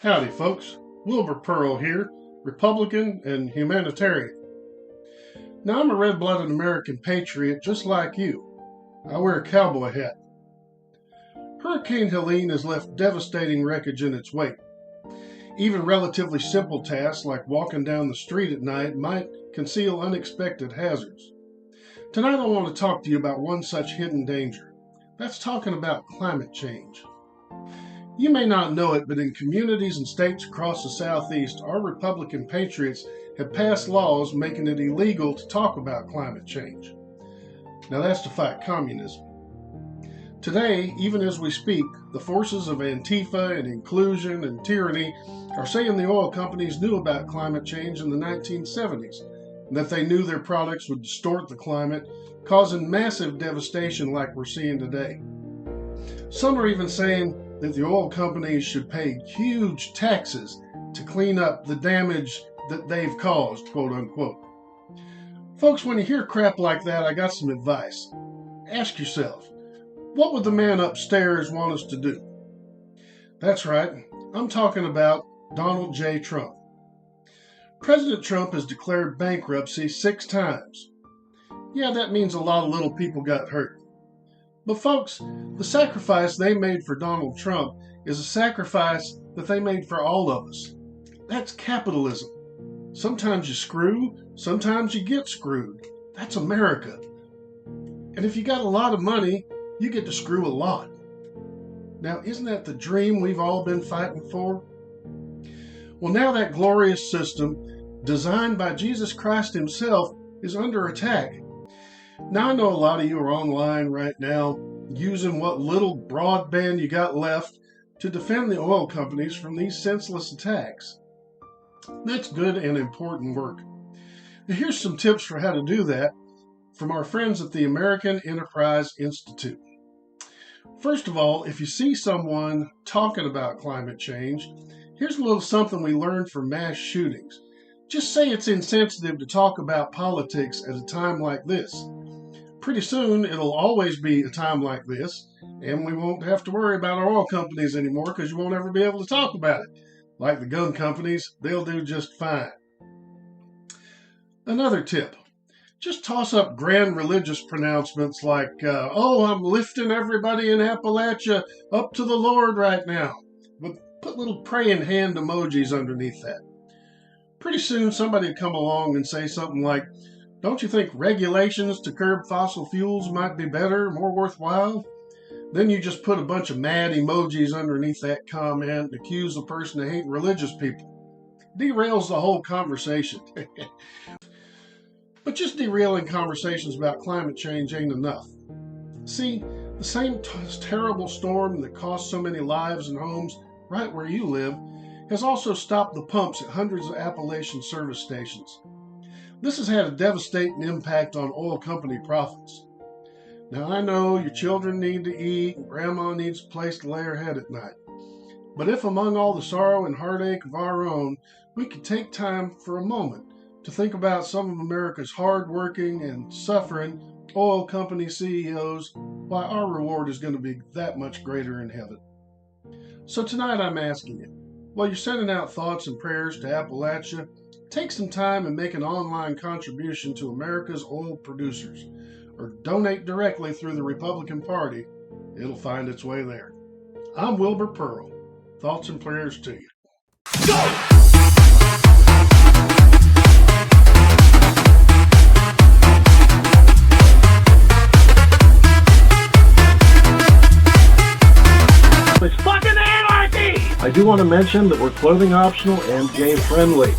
Howdy, folks. Wilbur Pearl here, Republican and humanitarian. Now, I'm a red-blooded American patriot just like you. I wear a cowboy hat. Hurricane Helene has left devastating wreckage in its wake. Even relatively simple tasks like walking down the street at night might conceal unexpected hazards. Tonight I want to talk to you about one such hidden danger. That's talking about climate change. You may not know it, but in communities and states across the Southeast, our Republican patriots have passed laws making it illegal to talk about climate change. Now that's to fight communism. Today, even as we speak, the forces of Antifa and inclusion and tyranny are saying the oil companies knew about climate change in the 1970s, and that they knew their products would distort the climate, causing massive devastation like we're seeing today. Some are even saying that the oil companies should pay huge taxes to clean up the damage that they've caused, quote unquote. Folks, when you hear crap like that, I got some advice. Ask yourself, what would the man upstairs want us to do? That's right, I'm talking about Donald J. Trump. President Trump has declared bankruptcy 6 times. Yeah, that means a lot of little people got hurt. But folks, the sacrifice they made for Donald Trump is a sacrifice that they made for all of us. That's capitalism. Sometimes you screw, sometimes you get screwed. That's America. And if you got a lot of money, you get to screw a lot. Now, isn't that the dream we've all been fighting for? Well, now that glorious system, designed by Jesus Christ himself, is under attack. Now, I know a lot of you are online right now using what little broadband you got left to defend the oil companies from these senseless attacks. That's good and important work. Now, here's some tips for how to do that from our friends at the American Enterprise Institute. First of all, if you see someone talking about climate change, here's a little something we learned from mass shootings. Just say it's insensitive to talk about politics at a time like this. Pretty soon, it'll always be a time like this, and we won't have to worry about our oil companies anymore because you won't ever be able to talk about it. Like the gun companies, they'll do just fine. Another tip, just toss up grand religious pronouncements like, oh, I'm lifting everybody in Appalachia up to the Lord right now. But put little praying hand emojis underneath that. Pretty soon, somebody will come along and say something like, don't you think regulations to curb fossil fuels might be better, more worthwhile? Then you just put a bunch of mad emojis underneath that comment and accuse the person of hating religious people. Derails the whole conversation. But just derailing conversations about climate change ain't enough. See, the same terrible storm that cost so many lives and homes right where you live has also stopped the pumps at hundreds of Appalachian service stations. This has had a devastating impact on oil company profits. Now, I know your children need to eat and grandma needs a place to lay her head at night. But if among all the sorrow and heartache of our own, we could take time for a moment to think about some of America's hard-working and suffering oil company CEOs, why our reward is going to be that much greater in heaven. So tonight I'm asking you, while you're sending out thoughts and prayers to Appalachia, take some time and make an online contribution to America's oil producers, or donate directly through the Republican Party. It'll find its way there. I'm Wilbur Pearl. Thoughts and prayers to you. Go! It's fucking anarchy! I do want to mention that we're clothing optional and game friendly.